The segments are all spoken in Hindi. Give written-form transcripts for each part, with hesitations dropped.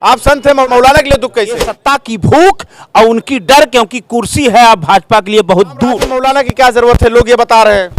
आप संत थे, मौलाना के लिए दुख कैसे? सत्ता की भूख और उनकी डर, क्योंकि कुर्सी है अब भाजपा के लिए बहुत दूर। मौलाना की क्या जरूरत है, लोग ये बता रहे हैं।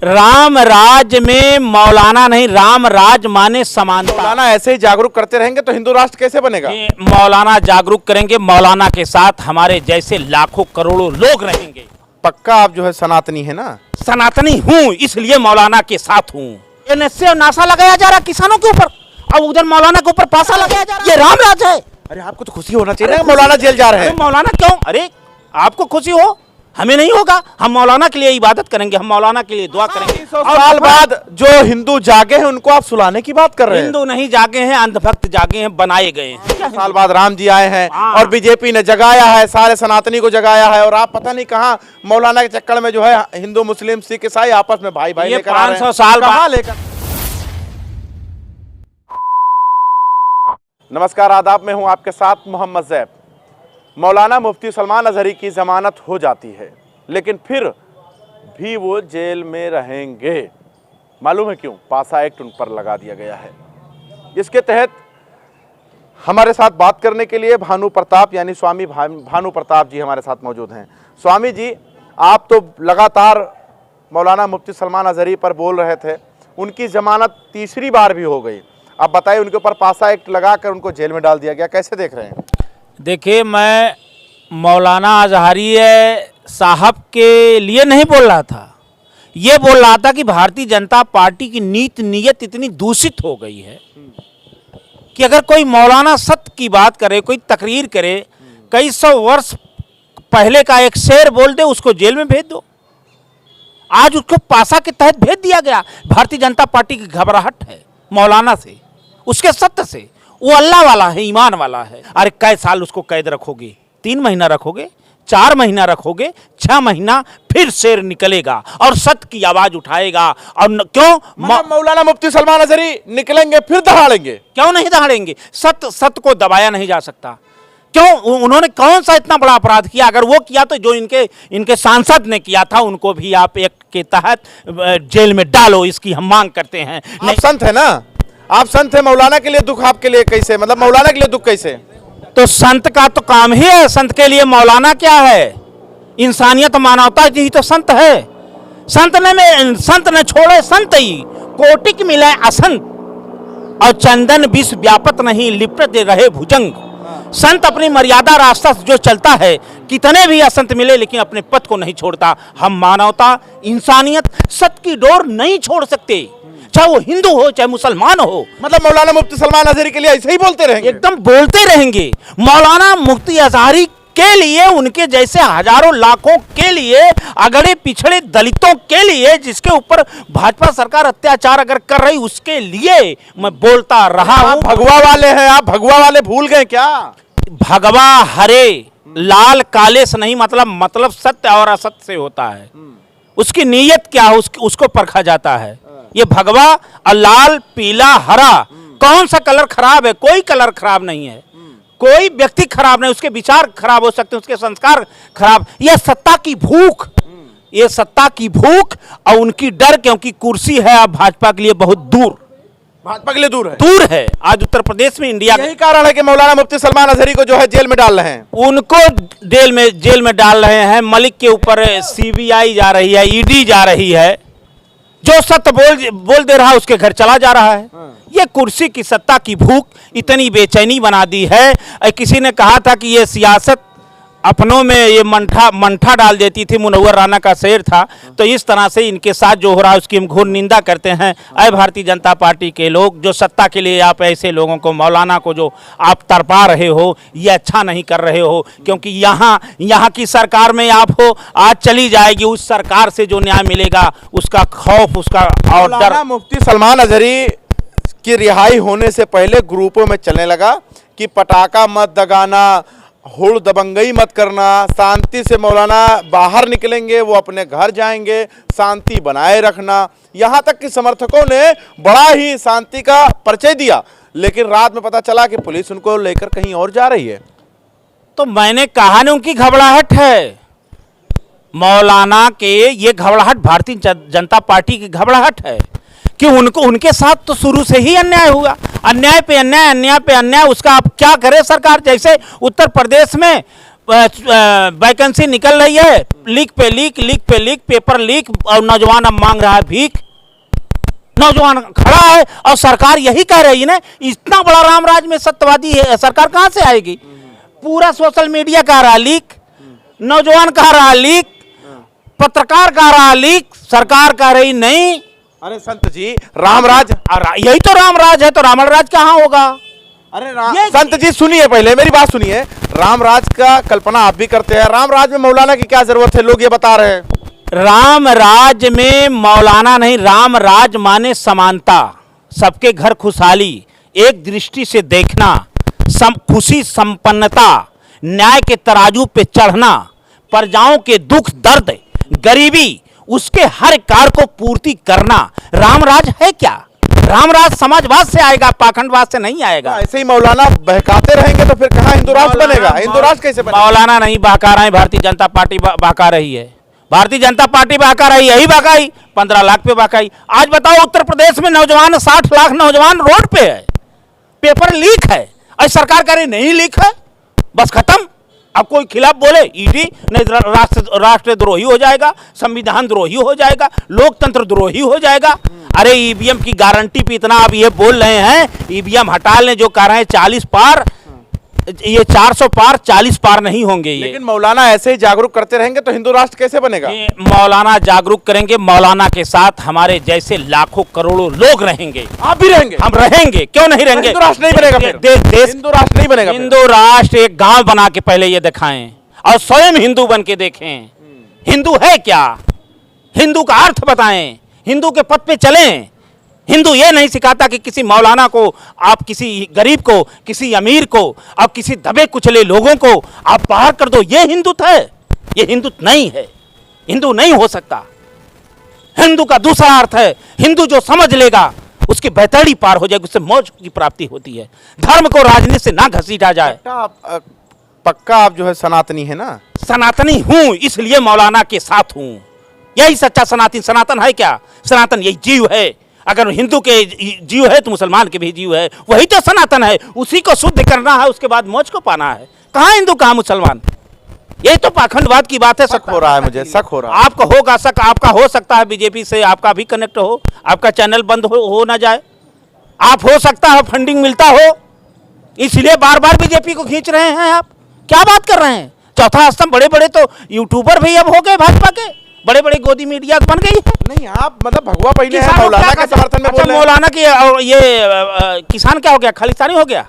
राम राज में मौलाना नहीं, राम राज माने समानता। मौलाना ऐसे ही जागरूक करते रहेंगे तो हिंदू राष्ट्र कैसे बनेगा? मौलाना जागरूक करेंगे, मौलाना के साथ हमारे जैसे लाखों करोड़ों लोग रहेंगे। पक्का आप जो है सनातनी है ना? सनातनी हूँ, इसलिए मौलाना के साथ हूँ। एनएसए नासा लगाया जा रहा किसानों के ऊपर, अब उधर मौलाना के ऊपर पासा लगाया जा रहा है। ये राम राज है। अरे आपको तो खुशी होना चाहिए ना, मौलाना जेल जा रहे हैं। मौलाना क्यों? अरे आपको खुशी हो, हमें नहीं होगा। हम मौलाना के लिए इबादत करेंगे, हम मौलाना के लिए दुआ करेंगे। 300 साल बाद जो हिंदू जागे हैं उनको आप सुलाने की बात कर रहे हैं। हिंदू नहीं जागे हैं, अंधभक्त जागे हैं, बनाए गए हैं। साल बाद राम जी आए हैं और बीजेपी ने जगाया है, सारे सनातनी को जगाया है, और आप पता नहीं कहां मौलाना के चक्कर में जो है हिंदू मुस्लिम सिख ईसाई आपस में भाई भाई लेकर आ रहे हैं। 500 साल बाद लेकर। नमस्कार, आदाब, मैं हूं आपके साथ मोहम्मद जैब। मौलाना मुफ्ती सलमान अजहरी की जमानत हो जाती है, लेकिन फिर भी वो जेल में रहेंगे। मालूम है क्यों? पासा एक्ट उन पर लगा दिया गया है। इसके तहत हमारे साथ बात करने के लिए भानु प्रताप यानी स्वामी भानु प्रताप जी हमारे साथ मौजूद हैं। स्वामी जी, आप तो लगातार मौलाना मुफ्ती सलमान अजहरी पर बोल रहे थे, उनकी जमानत तीसरी बार भी हो गई। अब बताइए, उनके ऊपर पासा एक्ट लगाकर उनको जेल में डाल दिया गया, कैसे देख रहे हैं? देखिए, मैं मौलाना अजहरी साहब के लिए नहीं बोल रहा था, ये बोल रहा था कि भारतीय जनता पार्टी की नीयत इतनी दूषित हो गई है कि अगर कोई मौलाना सत्य की बात करे, कोई तकरीर करे, कई सौ वर्ष पहले का एक शेर बोल दे, उसको जेल में भेज दो। आज उसको पासा के तहत भेज दिया गया। भारतीय जनता पार्टी की घबराहट है मौलाना से, उसके सत्य से। वो अल्लाह वाला है, ईमान वाला है। अरे कै साल उसको कैद रखोगे? 3 महीना रखोगे, 4 महीना रखोगे, 6 महीना, फिर शेर निकलेगा और सत्य की आवाज उठाएगा। और क्यों मौलाना मुफ्ती सलमान अजहरी निकलेंगे फिर दहाड़ेंगे? क्यों नहीं दहाड़ेंगे? सत्य को दबाया नहीं जा सकता। क्यों? उन्होंने कौन सा इतना बड़ा अपराध किया? अगर वो किया तो जो इनके सांसद ने किया था, उनको भी आप एक्ट के तहत जेल में डालो, इसकी हम मांग करते हैं। आप संत है ना? आप संत है, मौलाना के लिए दुख आपके लिए कैसे? मतलब मौलाना के लिए दुख कैसे? तो संत का तो काम ही है, संत के लिए मौलाना क्या है? इंसानियत, मानवता ही तो संत है। संत ने छोड़े संत ही, कोटिक मिले असंत, और चंदन विष व्यापत नहीं, लिपट रहे भुजंग। संत अपनी मर्यादा रास्ता जो चलता है, कितने भी असंत मिले लेकिन अपने पथ को नहीं छोड़ता। हम मानवता, इंसानियत, सत्य की डोर नहीं छोड़ सकते, चाहे वो हिंदू हो चाहे मुसलमान हो। मतलब मौलाना मुफ्ती सलमान अजहरी के लिए ऐसे ही बोलते रहेंगे? एकदम बोलते रहेंगे। मौलाना मुफ्ती अजहरी के लिए, उनके जैसे हजारों लाखों के लिए, अगड़े पिछड़े दलितों के लिए, जिसके ऊपर भाजपा सरकार अत्याचार अगर कर रही, उसके लिए मैं बोलता रहा हूं। भगवा वाले हैं आप, भगवा वाले भूल गए क्या? भगवा हरे लाल काले से नहीं, मतलब सत्य और असत्य से होता है। उसकी नीयत क्या है, उसको परखा जाता है। ये भगवा और लाल पीला हरा, कौन सा कलर खराब है? कोई कलर खराब नहीं है, कोई व्यक्ति खराब नहीं। उसके विचार खराब हो सकते हैं, उसके संस्कार खराब। ये सत्ता की भूख, ये सत्ता की भूख और उनकी डर, क्योंकि कुर्सी है अब भाजपा के लिए बहुत दूर। भाजपा के लिए दूर है। आज उत्तर प्रदेश में इंडिया, यही कारण है कि मौलाना मुफ्ती सलमान अजहरी को जो है जेल में डाल रहे हैं। उनको जेल में डाल रहे हैं। मलिक के ऊपर सीबीआई जा रही है, ईडी जा रही है। जो सत्य बोल दे रहा है उसके घर चला जा रहा है। ये कुर्सी की सत्ता की भूख इतनी बेचैनी बना दी है। किसी ने कहा था कि ये सियासत अपनों में ये मंठा डाल देती थी, मुनव्वर राना का शेर था। तो इस तरह से इनके साथ जो हो रहा है उसकी हम घोर निंदा करते हैं। अय भारतीय जनता पार्टी के लोग, जो सत्ता के लिए आप ऐसे लोगों को, मौलाना को जो आप तरपा रहे हो, ये अच्छा नहीं कर रहे हो। क्योंकि यहाँ की सरकार में आप हो, आज चली जाएगी, उस सरकार से जो न्याय मिलेगा उसका खौफ, उसका और डर। मुफ्ती सलमान अजहरी की रिहाई होने से पहले ग्रुपों में चलने लगा कि पटाखा मत दगाना, हुड़ दबंगई मत करना, शांति से मौलाना बाहर निकलेंगे, वो अपने घर जाएंगे, शांति बनाए रखना। यहाँ तक कि समर्थकों ने बड़ा ही शांति का परिचय दिया, लेकिन रात में पता चला कि पुलिस उनको लेकर कहीं और जा रही है। तो मैंने कहा ना, उनकी घबराहट है। मौलाना के ये घबराहट भारतीय जनता पार्टी की घबराहट है कि उनको उनके साथ तो शुरू से ही अन्याय हुआ, अन्याय पे अन्याय, अन्याय पे अन्याय। उसका आप क्या करे सरकार? जैसे उत्तर प्रदेश में वैकेंसी निकल रही है, लीक पे लीक, लीक पे लीक, पेपर लीक, और नौजवान अब मांग रहा है भीख। नौजवान खड़ा है और सरकार यही कह रही है ना, इतना बड़ा रामराज में सत्यवादी है सरकार कहां से आएगी? पूरा सोशल मीडिया कह रहा लीक, नौजवान कह रहा लीक, पत्रकार कह रहा लीक, सरकार कह रही नहीं। अरे संत जी, रामराज, यही तो रामराज है, तो रावण राज कहां होगा? अरे संत जी सुनिए, पहले मेरी बात सुनिए। रामराज का कल्पना आप भी करते हैं, रामराज में मौलाना की क्या जरूरत है? लोग ये बता रहे हैं। राम राज में मौलाना नहीं, राम राज माने समानता, सबके घर खुशहाली, एक दृष्टि से देखना, खुशी संपन्नता, न्याय के तराजू पे चढ़ना, प्रजाओं के दुख दर्द गरीबी, उसके हर कार्य को पूर्ति करना रामराज है क्या? रामराज समाजवाद से आएगा, पाखंडवाद से नहीं आएगा। ऐसे ही मौलाना बहकाते रहेंगे तो फिर कहां हिंदू राष्ट्र बनेगा? हिंदू राष्ट्र कैसे बनेगा? मौलाना नहीं बहका रहे हैं, भारतीय जनता पार्टी बहका रही है। भारतीय जनता पार्टी बहका रही है, यही बहकाई, 15 लाख पे बहकाई। आज बताओ उत्तर प्रदेश में नौजवान, 60 लाख नौजवान रोड पे है, पेपर लीक है, और सरकार कह रही नहीं लीक है, बस खत्म। अब कोई खिलाफ बोले ईडी नहीं, राष्ट्रद्रोही हो जाएगा, संविधान द्रोही हो जाएगा, लोकतंत्र द्रोही हो जाएगा। अरे ईवीएम की गारंटी पे इतना आप ये बोल रहे हैं, ईवीएम हटा लें, जो कह रहे हैं 40 पार, ये 400 पार, 40 पार नहीं होंगे ये। लेकिन मौलाना ऐसे ही जागरूक करते रहेंगे तो हिंदू राष्ट्र कैसे बनेगा? मौलाना जागरूक करेंगे, मौलाना के साथ हमारे जैसे लाखों करोड़ों लोग रहेंगे। आप भी रहेंगे? हम रहेंगे, क्यों नहीं रहेंगे? हिंदू राष्ट्र नहीं बनेगा फिर? देश हिंदू राष्ट्र नहीं बनेगा? हिंदू राष्ट्र एक गांव बना के पहले ये दिखाएं और स्वयं हिंदू बन के देखें। हिंदू है क्या? हिंदू का अर्थ बताएं, हिंदू के पथ पे चलें। हिंदू ये नहीं सिखाता कि किसी मौलाना को, आप किसी गरीब को, किसी अमीर को, अब किसी दबे कुचले लोगों को आप बाहर कर दो, ये हिंदुत्व है? ये हिंदुत्व नहीं है, हिंदू नहीं हो सकता। हिंदू का दूसरा अर्थ है, हिंदू जो समझ लेगा उसकी बेहतरी पार हो जाएगी, उससे मौज की प्राप्ति होती है। धर्म को राजनीति से ना घसीटा जाए। पक्का आप जो है सनातनी है ना? सनातनी हूं, इसलिए मौलाना के साथ हूं। यही सच्चा सनातन। सनातन है क्या? सनातन यही जीव है। अगर हिंदू के जीव है तो मुसलमान के भी जीव है, वही तो सनातन है। उसी को शुद्ध करना है, उसके बाद मौज को पाना है। कहाँ हिंदू, कहाँ मुसलमान? ये तो पाखंडवाद की बात है। शक हो रहा है मुझे, शक हो रहा है। आपका होगा शक, आपका हो सकता है बीजेपी से आपका भी कनेक्ट हो, आपका चैनल बंद हो ना जाए। आप हो सकता है फंडिंग मिलता हो, इसलिए बार बार बीजेपी को खींच रहे हैं। आप क्या बात कर रहे हैं? चौथा स्तंभ, बड़े बड़े तो यूट्यूबर भी अब हो गए भाजपा के, बड़े बड़े गोदी मीडिया बन गई है। नहीं, आप मतलब भगवा पहले है, मौलाना के समर्थन में बोल रहे हैं। मौलाना की ये किसान क्या हो गया? खालिस्तानी हो गया,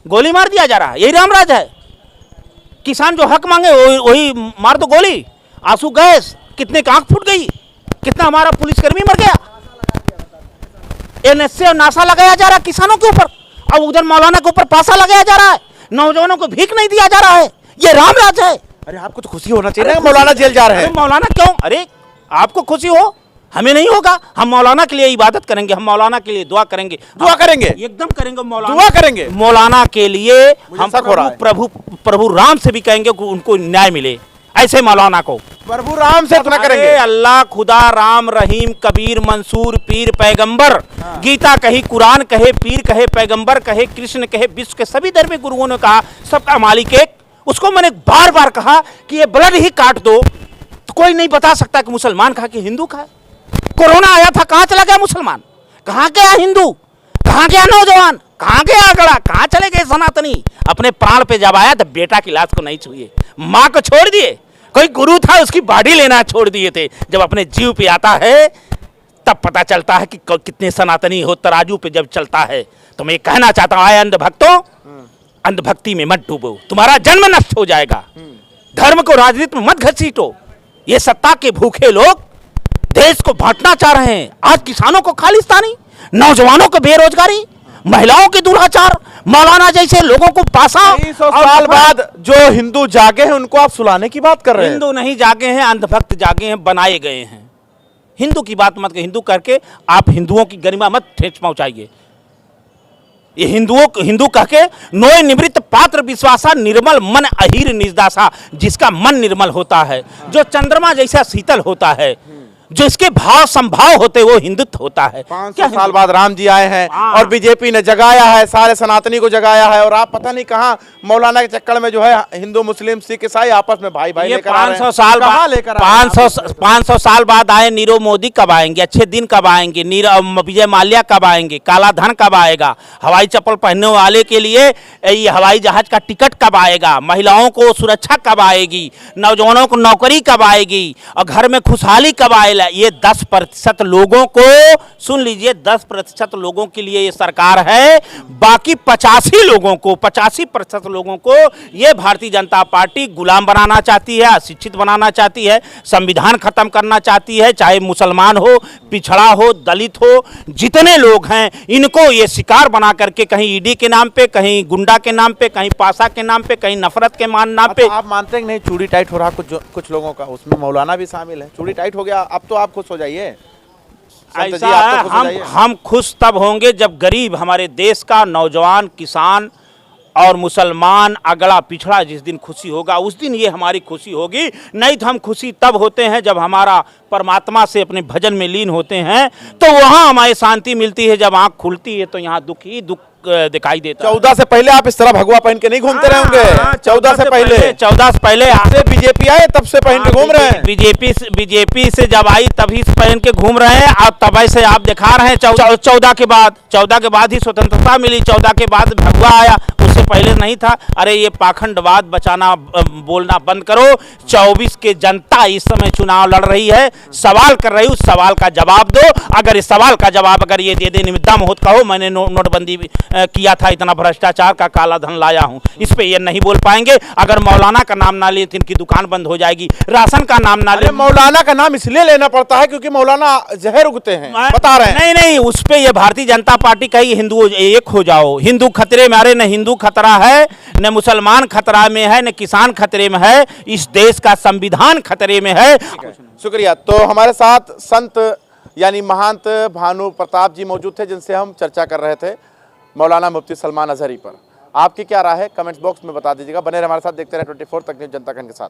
गोली मार दिया जा रहा है। यही रामराज है? किसान जो हक मांगे वही मार दो गोली, आंसू गैस, कितने की आंख फूट गई, कितना हमारा पुलिसकर्मी मर गया। एनएसए और नासा लगाया जा रहा है किसानों के ऊपर, अब उधर मौलाना के ऊपर पासा लगाया जा रहा है, नौजवानों को भीख नहीं दिया जा रहा है। ये रामराज है। अरे आपको तो खुशी होना चाहिए ना, मौलाना जेल जा रहे हैं। मौलाना क्यों? अरे आपको खुशी हो, हमें नहीं होगा। हम मौलाना के लिए इबादत करेंगे, हम मौलाना के लिए दुआ करेंगे। दुआ करेंगे? एकदम करेंगे। मौलाना दुआ करेंगे मौलाना के लिए। हम प्रभु राम से भी कहेंगे कि उनको न्याय मिले, ऐसे मौलाना को। प्रभु राम से इतना करेंगे? अल्लाह, खुदा, राम, रहीम, कबीर, मंसूर, पीर, पैगंबर। गीता कही, कुरान कहे, पीर कहे, पैगंबर कहे, कृष्ण कहे, विश्व के सभी धर्मी गुरुओं ने कहा सबका मालिक एक। उसको मैंने बार बार कहा कि ये ब्लड ही काट दो, तो कोई नहीं बता सकता कि मुसलमान कहा कि हिंदू कहा। कोरोना आया था, कहां चला गया मुसलमान? कहां गया हिंदू? कहां गया नौजवान? कहां गया अगड़ा? कहां चले गए सनातनी? अपने प्राण पे जब आया तो बेटा की लाश को नहीं छुए, मां को छोड़ दिए। कोई गुरु था उसकी बॉडी लेना छोड़ दिए थे। जब अपने जीव पे आता है तब पता चलता है कि कितने सनातनी हो। तराजू पे जब चलता है तो मैं कहना चाहता हूं, आए अंधभक्तों, अंधभक्ति में मत डूबो, तुम्हारा जन्म नष्ट हो जाएगा। धर्म को राजनीति में मत घसीटो। ये सत्ता के भूखे लोग देश को बांटना चाह रहे हैं। आज किसानों को खालिस्तानी, नौजवानों को बेरोजगारी, महिलाओं के दुराचार, मौलाना जैसे लोगों को पासा। 300 साल बाद जो हिंदू जागे हैं उनको आप सुलाने की बात कर रहे हैं। हिंदू नहीं जागे हैं, अंधभक्त जागे हैं, बनाए गए हैं। हिंदू की बात मत, हिंदू करके आप हिंदुओं की गरिमा मत ठेस पहुंचाइए। ये हिंदू कह के नोय निवृत्त पात्र विश्वासा, निर्मल मन अहीर निजदासा। जिसका मन निर्मल होता है, जो चंद्रमा जैसा शीतल होता है, जो इसके भाव संभाव होते वो हिंदुत्व होता है। 500 साल बाद राम जी आए हैं और बीजेपी ने जगाया है, सारे सनातनी को जगाया है, और आप पता नहीं कहां मौलाना के चक्कर में जो है हिंदू मुस्लिम सिख ईसाई आपस में भाई भाई ये लेकर आ रहे हैं। 500 साल कहां बाद लेकर आ रहे हैं? 500 साल बाद आए नीरव मोदी कब आएंगे, अच्छे दिन कब आएंगे, विजय माल्या कब आएंगे, काला धन कब आएगा, हवाई चप्पल पहनने वाले के लिए ये हवाई जहाज का टिकट कब आएगा, महिलाओं को सुरक्षा कब आएगी, नौजवानों को नौकरी कब आएगी, और घर में खुशहाली कब आएगा। ये 10% लोगों को, सुन लीजिए, 10% लोगों के लिए ये सरकार है। बाकी 85% लोगों को ये भारतीय जनता पार्टी गुलाम बनाना चाहती है, अशिक्षित बनाना चाहती है, संविधान खत्म करना चाहती है। चाहे मुसलमान हो, पिछड़ा हो, दलित हो, जितने लोग हैं इनको ये शिकार बना करके कहीं ईडी के नाम पे, कहीं गुंडा के नाम पे, कहीं पासा के नाम पे, कहीं नफरत के नाम पे। आप मानते हैं कि नहीं चूड़ी टाइट हो रहा कुछ लोगों का, उसमें मौलाना भी शामिल है, चूड़ी टाइट हो गया, अब तो आप खुश हो जाइए। संत जी, ऐसा आप है, तो खुश हो जाइए। हम खुश तब होंगे जब गरीब, हमारे देश का नौजवान, किसान और मुसलमान, अगड़ा पिछड़ा जिस दिन खुशी होगा उस दिन ये हमारी खुशी होगी। नहीं तो हम खुशी तब होते हैं जब हमारा परमात्मा से अपने भजन में लीन होते हैं, तो वहाँ हमारी शांति मिलती है। जब आँख खुलती है तो यहाँ दुख ही दुख दिखाई देता है। 14 से पहले आप इस तरह भगवा पहन के नहीं घूमते रहे होंगे। 14 से पहले आपसे बीजेपी आए तब से पहन के घूम रहे हैं। बीजेपी से जब आई तभी से पहन के घूम रहे हैं। आप तब से आप दिखा रहे हैं। 14 के बाद ही स्वतंत्रता मिली, 14 के बाद भगवा आया, उससे पहले नहीं था। अरे ये पाखंडवाद बचाना बोलना बंद करो। 24 के जनता इस समय चुनाव लड़ रही है, सवाल कर रही, उस सवाल का जवाब दो। अगर इस सवाल का जवाब अगर ये दे देने में दम हो तो कहो मैंने नोटबंदी किया था, इतना भ्रष्टाचार का काला धन लाया हूं। इस पे ये नहीं बोल पाएंगे। अगर मौलाना का नाम ना ले तो इनकी दुकान बंद हो जाएगी। राशन का नाम ना ले। मौलाना का नाम इसलिए लेना पड़ता है क्योंकि मौलाना जहर उगते हैं, बता रहे हैं। नहीं, उस पे ये भारतीय जनता पार्टी कही हिंदू एक हो जाओ, हिंदू खतरे में। अरे न हिंदू खतरा है, न मुसलमान खतरा में है, न किसान खतरे में है, इस देश का संविधान खतरे में है। शुक्रिया। तो हमारे साथ संत यानी महंत भानु प्रताप जी मौजूद थे, जिनसे हम चर्चा कर रहे थे मौलाना मुफ्ती सलमान अजहरी पर। आपकी क्या राय है कमेंट्स बॉक्स में बता दीजिएगा। बने रहे हमारे साथ, देखते रहे 24 तक न्यूज़ जनता के साथ।